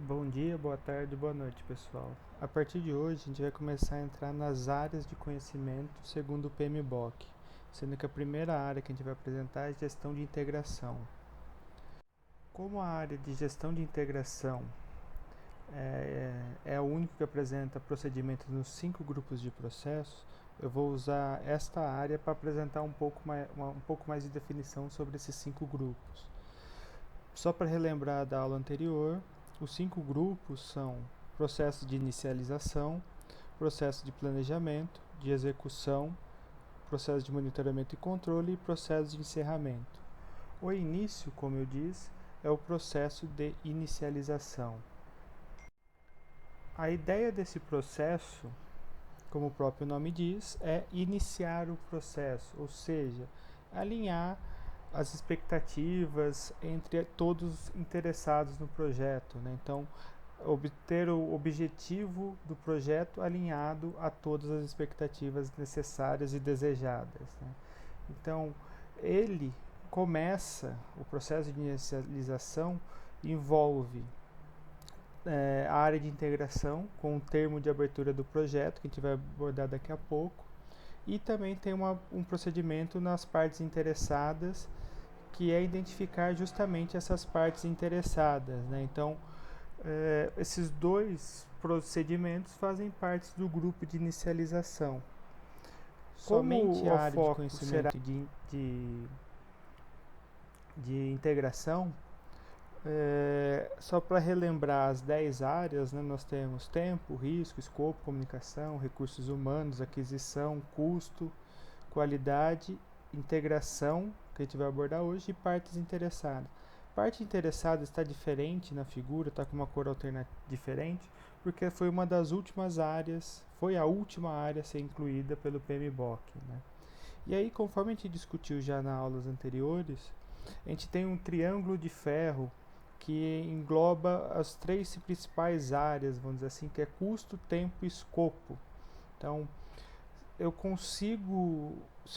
Bom dia, boa tarde, boa noite, pessoal. A partir de hoje, a gente vai começar a entrar nas áreas de conhecimento segundo o PMBOK, sendo que a primeira área que a gente vai apresentar é gestão de integração. Como a área de gestão de integração é a única que apresenta procedimentos nos 5 grupos de processos, eu vou usar esta área para apresentar um pouco mais de definição sobre esses 5 grupos. Só para relembrar da aula anterior, os 5 grupos são processo de inicialização, processo de planejamento, de execução, processo de monitoramento e controle e processo de encerramento. O início, como eu disse, é o processo de inicialização. A ideia desse processo, como o próprio nome diz, é iniciar o processo, ou seja, alinhar as expectativas entre todos interessados no projeto, né? Então, obter o objetivo do projeto alinhado a todas as expectativas necessárias e desejadas, né? Então, o processo de inicialização envolve a área de integração com o termo de abertura do projeto, que a gente vai abordar daqui a pouco, e também tem um procedimento nas partes interessadas, que é identificar justamente essas partes interessadas, né? Então, esses dois procedimentos fazem parte do grupo de inicialização. Somente a área de conhecimento de integração, só para relembrar as 10 áreas, né, nós temos tempo, risco, escopo, comunicação, recursos humanos, aquisição, custo, qualidade, integração, que a gente vai abordar hoje, e partes interessadas. Parte interessada está diferente na figura, está com uma cor diferente, porque foi uma das últimas áreas, foi a última área a ser incluída pelo PMBOK, né? E aí, conforme a gente discutiu já nas aulas anteriores, a gente tem um triângulo de ferro que engloba as 3 principais áreas, vamos dizer assim, que é custo, tempo e escopo. Então, se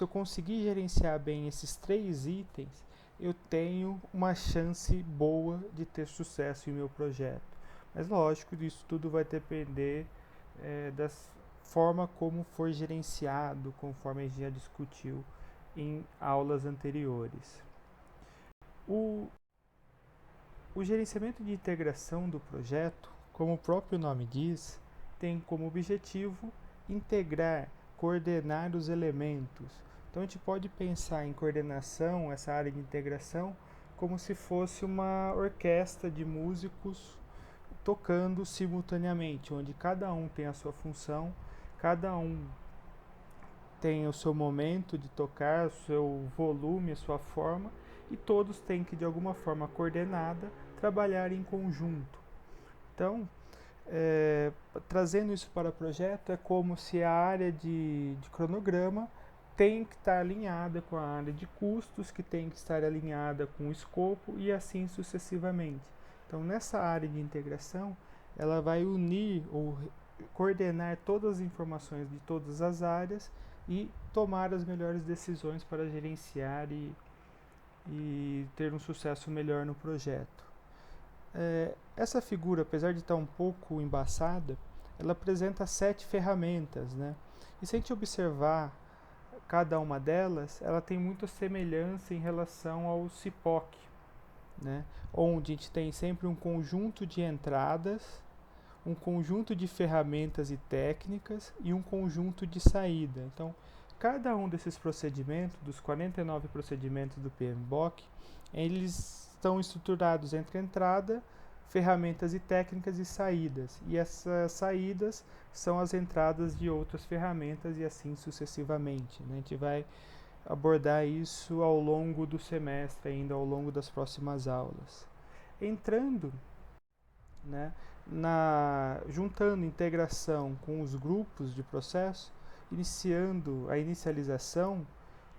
eu conseguir gerenciar bem esses 3 itens, eu tenho uma chance boa de ter sucesso em meu projeto. Mas lógico, isso tudo vai depender da forma como for gerenciado, conforme a gente já discutiu em aulas anteriores. O gerenciamento de integração do projeto, como o próprio nome diz, tem como objetivo integrar, coordenar os elementos. Então a gente pode pensar em coordenação, essa área de integração, como se fosse uma orquestra de músicos tocando simultaneamente, onde cada um tem a sua função, cada um tem o seu momento de tocar, o seu volume, a sua forma, e todos têm que, de alguma forma coordenada, trabalhar em conjunto. Então, trazendo isso para o projeto, é como se a área de cronograma tem que estar alinhada com a área de custos, que tem que estar alinhada com o escopo e assim sucessivamente. Então, nessa área de integração, ela vai unir ou coordenar todas as informações de todas as áreas e tomar as melhores decisões para gerenciar e ter um sucesso melhor no projeto. Essa figura, apesar de estar um pouco embaçada, ela apresenta 7 ferramentas, né? E se a gente observar cada uma delas, ela tem muita semelhança em relação ao CIPOC, né? Onde a gente tem sempre um conjunto de entradas, um conjunto de ferramentas e técnicas e um conjunto de saída. Então, cada um desses procedimentos, dos 49 procedimentos do PMBOK, eles estão estruturados entre entrada, ferramentas e técnicas e saídas. E essas saídas são as entradas de outras ferramentas e assim sucessivamente, né? A gente vai abordar isso ao longo do semestre, ainda ao longo das próximas aulas. Entrando, né, juntando integração com os grupos de processo, iniciando a inicialização,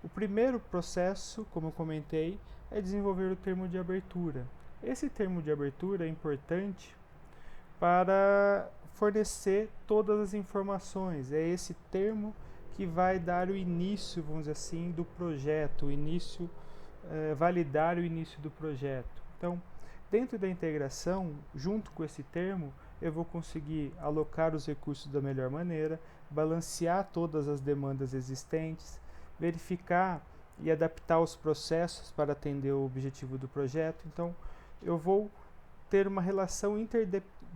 o primeiro processo, como eu comentei, é desenvolver o termo de abertura. Esse termo de abertura é importante para fornecer todas as informações. É esse termo que vai dar o início, vamos dizer assim, do projeto, validar o início do projeto. Então, Dentro da integração, junto com esse termo, eu vou conseguir alocar os recursos da melhor maneira, balancear todas as demandas existentes, verificar e adaptar os processos para atender o objetivo do projeto. Então, eu vou ter uma relação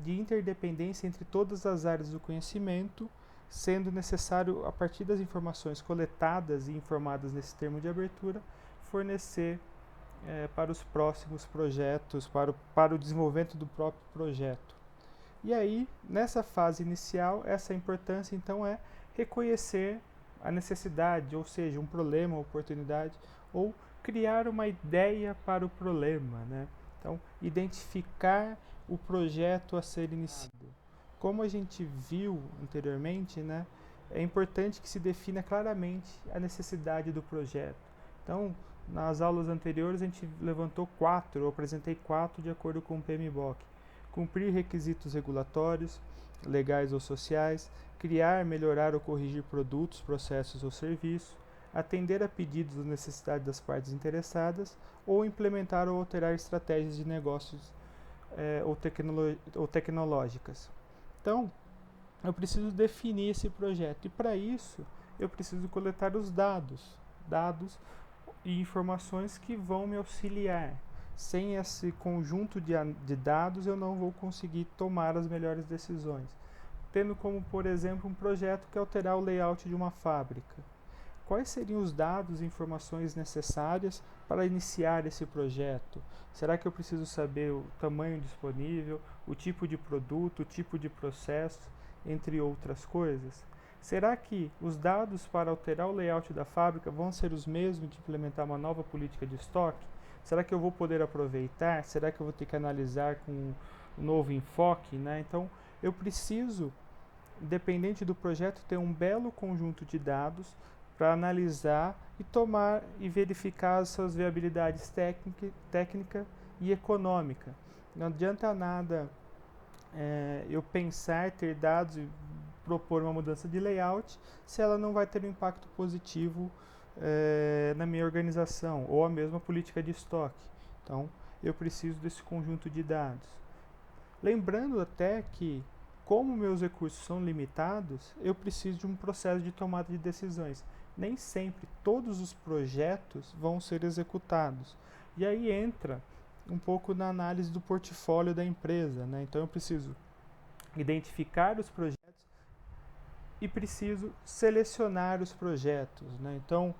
de interdependência entre todas as áreas do conhecimento, sendo necessário, a partir das informações coletadas e informadas nesse termo de abertura, fornecer para os próximos projetos, para o desenvolvimento do próprio projeto. E aí, nessa fase inicial, essa importância então é reconhecer a necessidade, ou seja, um problema, uma oportunidade, ou criar uma ideia para o problema, né? Então, identificar o projeto a ser iniciado. Como a gente viu anteriormente, né, é importante que se defina claramente a necessidade do projeto. Então, nas aulas anteriores a gente levantou 4, eu apresentei 4 de acordo com o PMBOK. Cumprir requisitos regulatórios, legais ou sociais, criar, melhorar ou corrigir produtos, processos ou serviços, atender a pedidos ou necessidades das partes interessadas, ou implementar ou alterar estratégias de negócios ou tecnológicas. Então, eu preciso definir esse projeto e para isso eu preciso coletar os dados e informações que vão me auxiliar. Sem esse conjunto de dados eu não vou conseguir tomar as melhores decisões. Tendo como, por exemplo, um projeto que alterar o layout de uma fábrica. Quais seriam os dados e informações necessárias para iniciar esse projeto? Será que eu preciso saber o tamanho disponível, o tipo de produto, o tipo de processo, entre outras coisas? Será que os dados para alterar o layout da fábrica vão ser os mesmos de implementar uma nova política de estoque? Será que eu vou poder aproveitar? Será que eu vou ter que analisar com um novo enfoque, né? Então, eu preciso, independente do projeto, ter um belo conjunto de dados para analisar e tomar e verificar as suas viabilidades técnica e econômica. Não adianta nada eu pensar, ter dados e propor uma mudança de layout se ela não vai ter um impacto positivo na minha organização ou a mesma política de estoque. Então, eu preciso desse conjunto de dados. Lembrando até que, como meus recursos são limitados, eu preciso de um processo de tomada de decisões. Nem sempre todos os projetos vão ser executados. E aí entra um pouco na análise do portfólio da empresa, né? Então eu preciso identificar os projetos e preciso selecionar os projetos, né? Então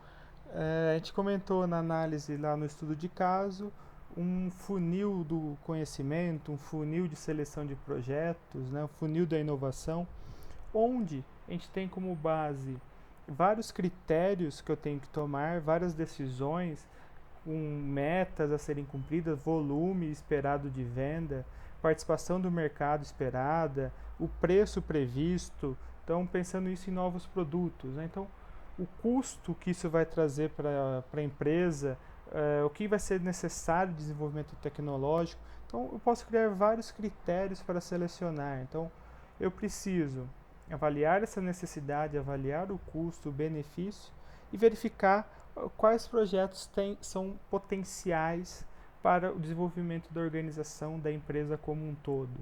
a gente comentou na análise lá no estudo de caso um funil do conhecimento, um funil de seleção de projetos, né? Um funil da inovação, onde a gente tem como base vários critérios que eu tenho que tomar, várias decisões, com metas a serem cumpridas, volume esperado de venda, participação do mercado esperada, o preço previsto. Então, pensando isso em novos produtos, né? Então, o custo que isso vai trazer para a empresa, o que vai ser necessário de desenvolvimento tecnológico. Então, eu posso criar vários critérios para selecionar. Então, eu preciso avaliar essa necessidade, avaliar o custo, o benefício e verificar quais projetos são potenciais para o desenvolvimento da organização, da empresa como um todo.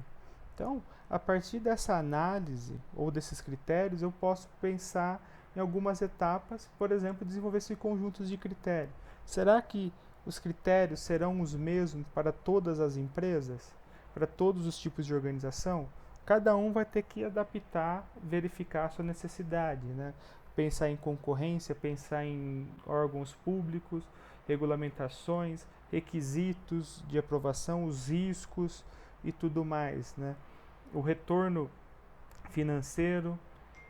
Então, a partir dessa análise ou desses critérios, eu posso pensar em algumas etapas, por exemplo, desenvolver esse conjunto de critérios. Será que os critérios serão os mesmos para todas as empresas? Para todos os tipos de organização? Cada um vai ter que adaptar, verificar a sua necessidade, né? Pensar em concorrência, pensar em órgãos públicos, regulamentações, requisitos de aprovação, os riscos e tudo mais, né? O retorno financeiro.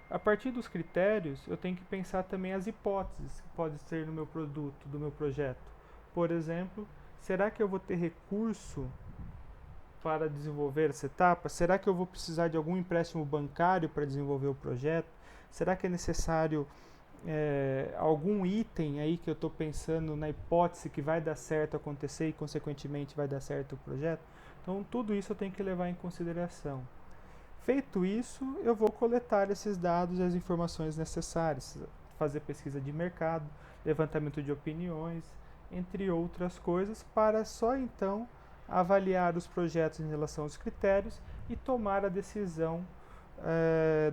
A partir dos critérios, eu tenho que pensar também as hipóteses que podem ser no meu produto, do meu projeto. Por exemplo, será que eu vou ter recurso para desenvolver essa etapa? Será que eu vou precisar de algum empréstimo bancário para desenvolver o projeto? Será que é necessário algum item aí que eu estou pensando na hipótese que vai dar certo acontecer e, consequentemente, vai dar certo o projeto? Então, tudo isso eu tenho que levar em consideração. Feito isso, eu vou coletar esses dados e as informações necessárias, fazer pesquisa de mercado, levantamento de opiniões, entre outras coisas, para só então avaliar os projetos em relação aos critérios e tomar a decisão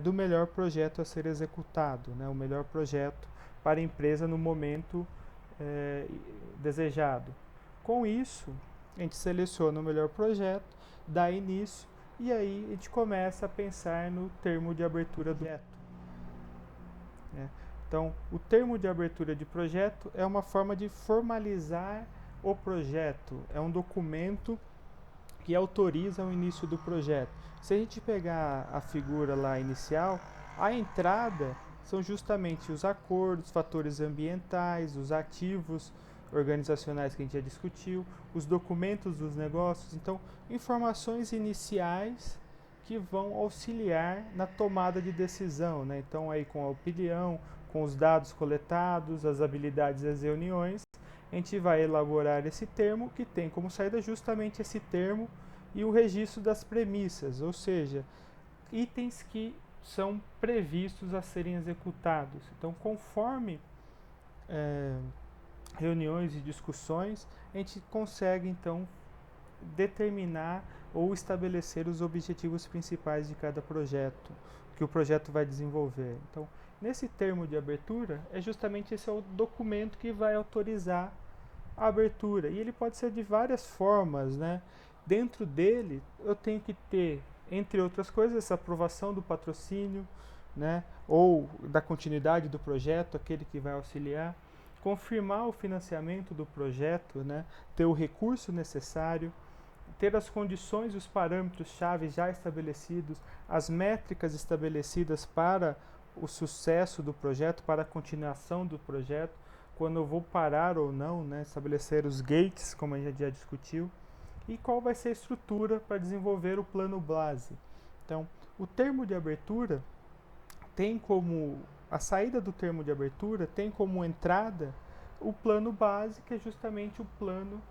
do melhor projeto a ser executado, né, o melhor projeto para a empresa no momento desejado. Com isso, a gente seleciona o melhor projeto, dá início e aí a gente começa a pensar no termo de abertura do projeto. Então, o termo de abertura de projeto é uma forma de formalizar o projeto, é um documento que autoriza o início do projeto. Se a gente pegar a figura lá inicial, a entrada são justamente os acordos, fatores ambientais, os ativos organizacionais que a gente já discutiu, os documentos dos negócios, então informações iniciais que vão auxiliar na tomada de decisão, né? Então aí com a opinião, com os dados coletados, as habilidades das reuniões, a gente vai elaborar esse termo que tem como saída justamente esse termo e o registro das premissas, ou seja, itens que são previstos a serem executados. Então, conforme reuniões e discussões, a gente consegue então determinar ou estabelecer os objetivos principais de cada projeto que o projeto vai desenvolver. Então, nesse termo de abertura, é justamente esse é o documento que vai autorizar a abertura. E ele pode ser de várias formas, né? Dentro dele, eu tenho que ter, entre outras coisas, essa aprovação do patrocínio, né? Ou da continuidade do projeto, aquele que vai auxiliar, confirmar o financiamento do projeto, né? Ter o recurso necessário, ter as condições e os parâmetros-chave já estabelecidos, as métricas estabelecidas para o sucesso do projeto, para a continuação do projeto, quando eu vou parar ou não, né, estabelecer os gates, como a gente já discutiu, e qual vai ser a estrutura para desenvolver o plano base. Então, o termo de abertura tem como, a saída do termo de abertura tem como entrada o plano base, que é justamente o plano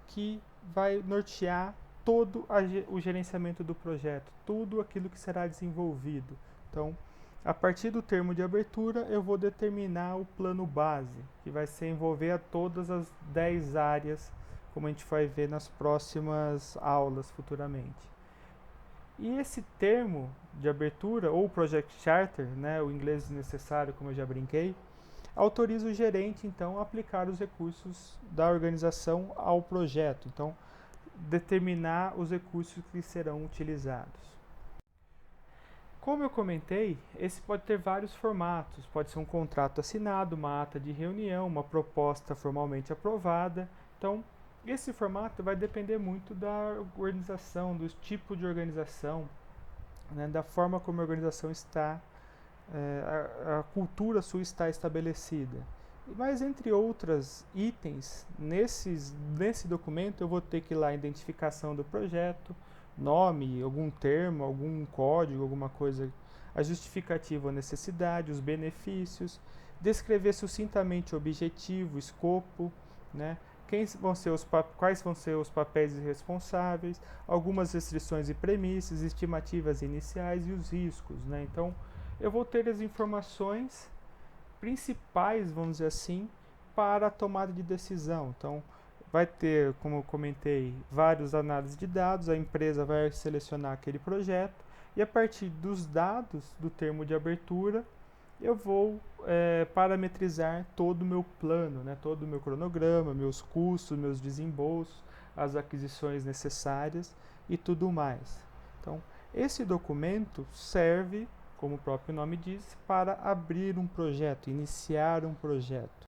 que vai nortear todo o gerenciamento do projeto, tudo aquilo que será desenvolvido. Então, a partir do termo de abertura, eu vou determinar o plano base, que vai se envolver a todas as 10 áreas, como a gente vai ver nas próximas aulas futuramente. E esse termo de abertura, ou Project Charter, né, o inglês necessário, como eu já brinquei, autoriza o gerente, então, a aplicar os recursos da organização ao projeto. Então, determinar os recursos que serão utilizados. Como eu comentei, esse pode ter vários formatos. Pode ser um contrato assinado, uma ata de reunião, uma proposta formalmente aprovada. Então, esse formato vai depender muito da organização, do tipo de organização, né, da forma como a organização está, a cultura sua está estabelecida. Mas, entre outros itens, nesse documento eu vou ter que ir lá a identificação do projeto, nome, algum termo, algum código, alguma coisa, a justificativa, a necessidade, os benefícios, descrever sucintamente o objetivo, o escopo, né? Quais vão ser os papéis e responsáveis, algumas restrições e premissas, estimativas iniciais e os riscos, né? Então, eu vou ter as informações principais, vamos dizer assim, para a tomada de decisão. Então, vai ter, como eu comentei, várias análises de dados, a empresa vai selecionar aquele projeto e a partir dos dados do termo de abertura, eu vou parametrizar todo o meu plano, né, todo o meu cronograma, meus custos, meus desembolsos, as aquisições necessárias e tudo mais. Então, esse documento serve, como o próprio nome diz, para abrir um projeto, iniciar um projeto.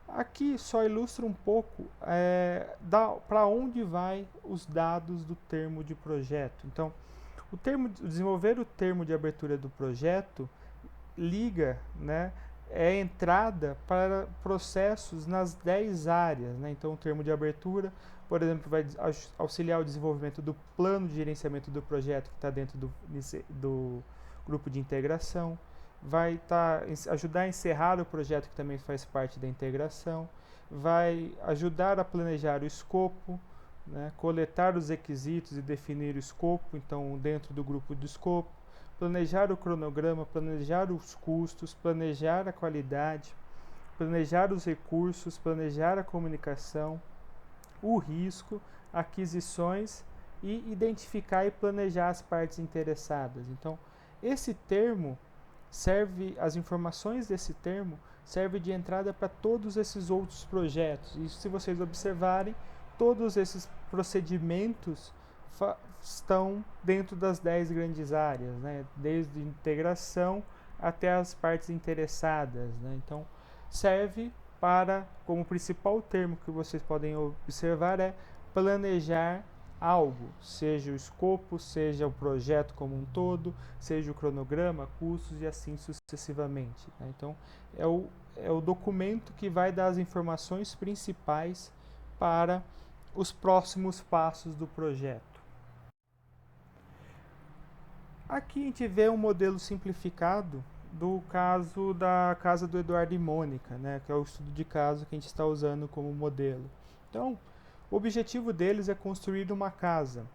Aqui só ilustra um pouco para onde vai os dados do termo de projeto. Então, desenvolver o termo de abertura do projeto liga, né, é entrada para processos nas 10 áreas. Né? Então, o termo de abertura, por exemplo, vai auxiliar o desenvolvimento do plano de gerenciamento do projeto que está dentro do grupo de integração, vai ajudar a encerrar o projeto que também faz parte da integração, vai ajudar a planejar o escopo, né, coletar os requisitos e definir o escopo, então dentro do grupo de escopo, planejar o cronograma, planejar os custos, planejar a qualidade, planejar os recursos, planejar a comunicação, o risco, aquisições e identificar e planejar as partes interessadas. Então, esse termo as informações desse termo servem de entrada para todos esses outros projetos. E se vocês observarem, todos esses procedimentos estão dentro das 10 grandes áreas, né? Desde integração até as partes interessadas, né? Então, serve para, como principal termo que vocês podem observar, é planejar algo, seja o escopo, seja o projeto como um todo, seja o cronograma, custos e assim sucessivamente, né? Então, é o documento que vai dar as informações principais para os próximos passos do projeto. Aqui a gente vê um modelo simplificado do caso da casa do Eduardo e Mônica, né, que é o estudo de caso que a gente está usando como modelo. Então, o objetivo deles é construir uma casa.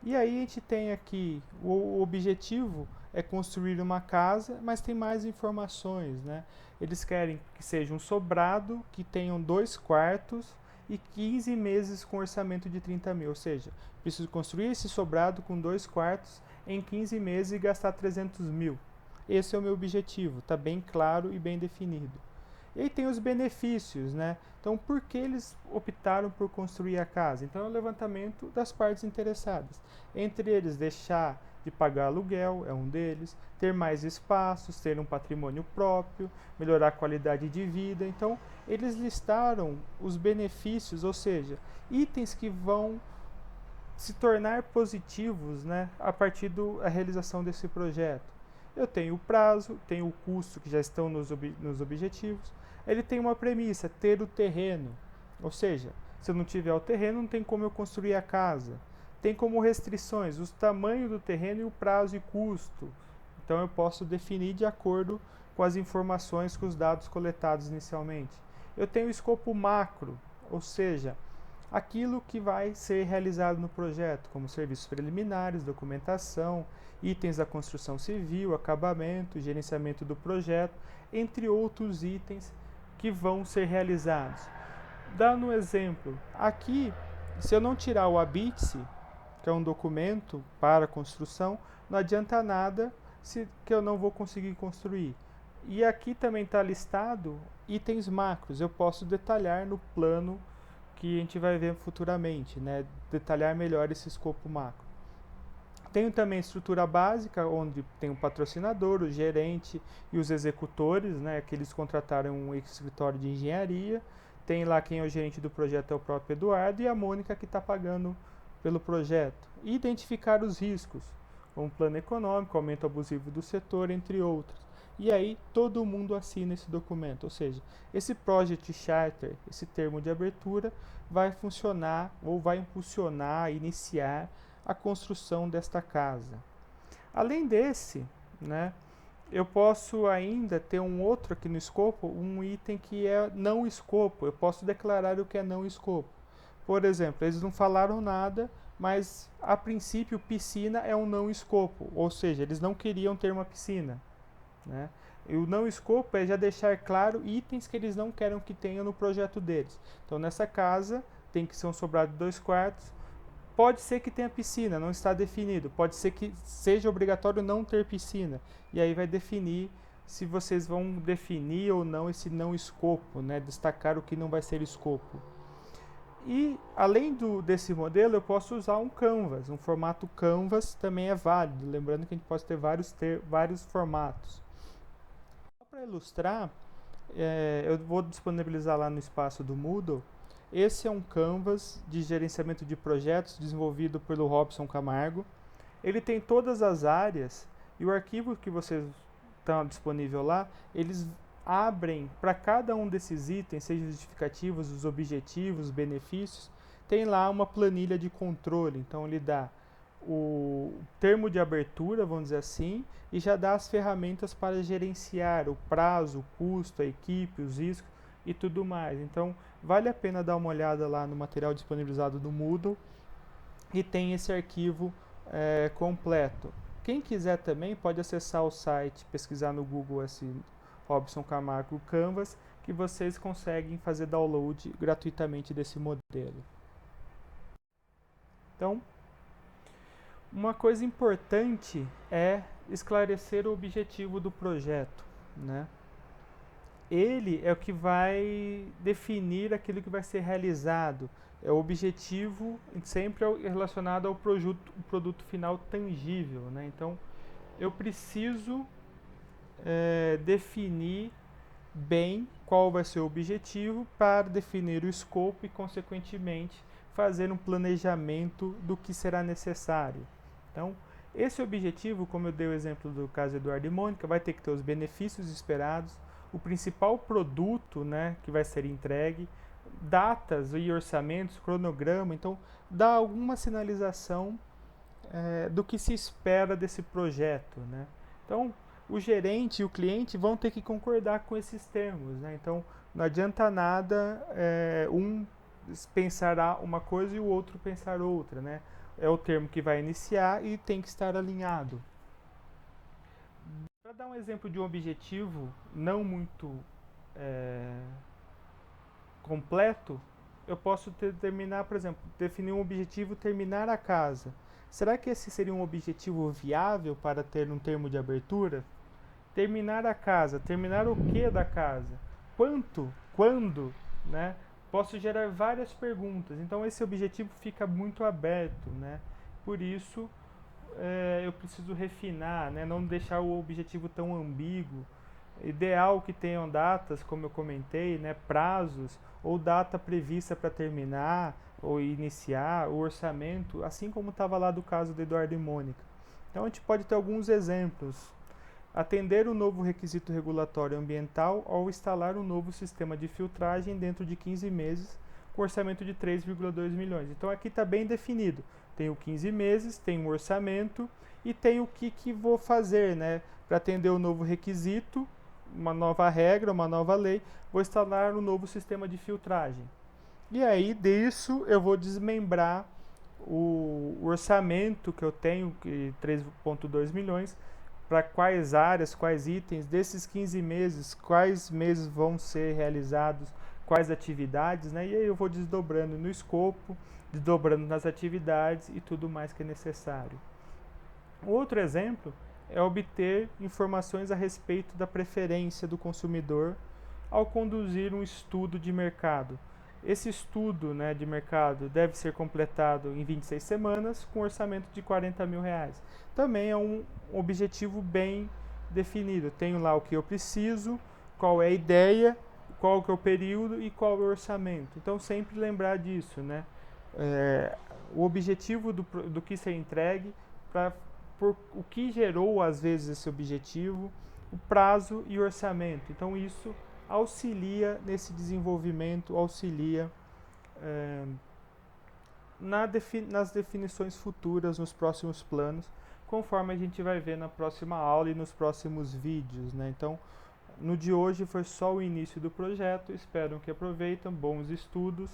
E aí a gente tem aqui, o objetivo é construir uma casa, mas tem mais informações, né? Eles querem que seja um sobrado, que tenham 2 quartos e 15 meses com orçamento de 30 mil. Ou seja, preciso construir esse sobrado com 2 quartos em 15 meses e gastar 300 mil. Esse é o meu objetivo, está bem claro e bem definido. E aí tem os benefícios, né? Então, por que eles optaram por construir a casa? Então, é o levantamento das partes interessadas. Entre eles, deixar de pagar aluguel é um deles, ter mais espaços, ter um patrimônio próprio, melhorar a qualidade de vida. Então, eles listaram os benefícios, ou seja, itens que vão se tornar positivos, né, a partir da realização desse projeto. Eu tenho o prazo, tenho o custo que já estão nos objetivos. Ele tem uma premissa, ter o terreno. Ou seja, se eu não tiver o terreno, não tem como eu construir a casa. Tem como restrições o tamanho do terreno e o prazo e custo. Então eu posso definir de acordo com as informações, com os dados coletados inicialmente. Eu tenho o escopo macro, ou seja, aquilo que vai ser realizado no projeto, como serviços preliminares, documentação, itens da construção civil, acabamento, gerenciamento do projeto, entre outros itens que vão ser realizados. Dando um exemplo, aqui, se eu não tirar o ABITSE, que é um documento para construção, não adianta nada que eu não vou conseguir construir. E aqui também está listado itens macros, eu posso detalhar no plano que a gente vai ver futuramente, né? Detalhar melhor esse escopo macro. Tenho também a estrutura básica, onde tem o patrocinador, o gerente e os executores, né, que eles contrataram um escritório de engenharia. Tem lá quem é o gerente do projeto, é o próprio Eduardo, e a Mônica que está pagando pelo projeto. E identificar os riscos, como plano econômico, aumento abusivo do setor, entre outros. E aí todo mundo assina esse documento, ou seja, esse Project Charter, esse termo de abertura, vai funcionar ou vai impulsionar, iniciar a construção desta casa. Além desse, né, eu posso ainda ter um outro aqui no escopo, um item que é não escopo. Eu posso declarar o que é não escopo. Por exemplo, eles não falaram nada, mas a princípio piscina é um não escopo, ou seja, eles não queriam ter uma piscina, né? E o não escopo é já deixar claro itens que eles não querem que tenha no projeto deles. Então, nessa casa tem que ser um sobrado de 2 quartos. Pode ser que tenha piscina, não está definido. Pode ser que seja obrigatório não ter piscina. E aí vai definir se vocês vão definir ou não esse não escopo, né? Destacar o que não vai ser escopo. E além desse modelo, eu posso usar um Canvas. Um formato Canvas também é válido. Lembrando que a gente pode ter vários formatos. Só para ilustrar, eu vou disponibilizar lá no espaço do Moodle. Esse é um Canvas de gerenciamento de projetos desenvolvido pelo Robson Camargo. Ele tem todas as áreas e o arquivo que vocês estão disponível lá, eles abrem para cada um desses itens, seja os justificativos, os objetivos, os benefícios, tem lá uma planilha de controle. Então ele dá o termo de abertura, vamos dizer assim, e já dá as ferramentas para gerenciar o prazo, o custo, a equipe, os riscos e tudo mais. Então, vale a pena dar uma olhada lá no material disponibilizado no Moodle e tem esse arquivo completo. Quem quiser também pode acessar o site, pesquisar no Google esse Robson Camargo Canvas, que vocês conseguem fazer download gratuitamente desse modelo. Então, uma coisa importante é esclarecer o objetivo do projeto, né? Ele é o que vai definir aquilo que vai ser realizado. É o objetivo sempre relacionado ao produto final tangível, né? Então, eu preciso definir bem qual vai ser o objetivo para definir o escopo e, consequentemente, fazer um planejamento do que será necessário. Então, esse objetivo, como eu dei o exemplo do caso Eduardo e Mônica, vai ter que ter os benefícios esperados, o principal produto, né, que vai ser entregue, datas e orçamentos, cronograma. Então, dá alguma sinalização do que se espera desse projeto, né? Então, o gerente e o cliente vão ter que concordar com esses termos, né? Então, não adianta nada um pensar uma coisa e o outro pensar outra, né? É o termo que vai iniciar e tem que estar alinhado. Para dar um exemplo de um objetivo não muito completo, eu posso determinar, por exemplo, definir um objetivo terminar a casa. Será que esse seria um objetivo viável para ter um termo de abertura? Terminar a casa, terminar o que da casa? Quanto? Quando? Né? Posso gerar várias perguntas. Então esse objetivo fica muito aberto, né? Por isso eu preciso refinar, né? Não deixar o objetivo tão ambíguo. Ideal que tenham datas, como eu comentei, né? Prazos ou data prevista para terminar ou iniciar, o orçamento, assim como estava lá do caso do Eduardo e Mônica. Então a gente pode ter alguns exemplos. Atender o novo requisito regulatório ambiental ao instalar um novo sistema de filtragem dentro de 15 meses, com orçamento de 3,2 milhões. Então aqui está bem definido. Tenho 15 meses, tenho um orçamento e tenho o que vou fazer, né? Para atender o novo requisito, uma nova regra, uma nova lei, vou instalar um novo sistema de filtragem. E aí disso eu vou desmembrar o orçamento que eu tenho, 3,2 milhões, para quais áreas, quais itens, desses 15 meses, quais meses vão ser realizados, quais atividades, né? E aí eu vou desdobrando no escopo, desdobrando nas atividades e tudo mais que é necessário. Outro exemplo é obter informações a respeito da preferência do consumidor ao conduzir um estudo de mercado. Esse estudo, né, de mercado deve ser completado em 26 semanas com orçamento de R$ 40.000. Também é um objetivo bem definido. Tenho lá o que eu preciso, qual é a ideia, qual que é o período e qual é o orçamento. Então sempre lembrar disso, né? O objetivo do que ser entregue, por o que gerou às vezes esse objetivo, o prazo e o orçamento. Então isso auxilia nesse desenvolvimento, auxilia nas definições futuras, nos próximos planos, conforme a gente vai ver na próxima aula e nos próximos vídeos, né? Então, no de hoje foi só o início do projeto, espero que aproveitem, bons estudos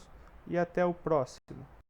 e até o próximo.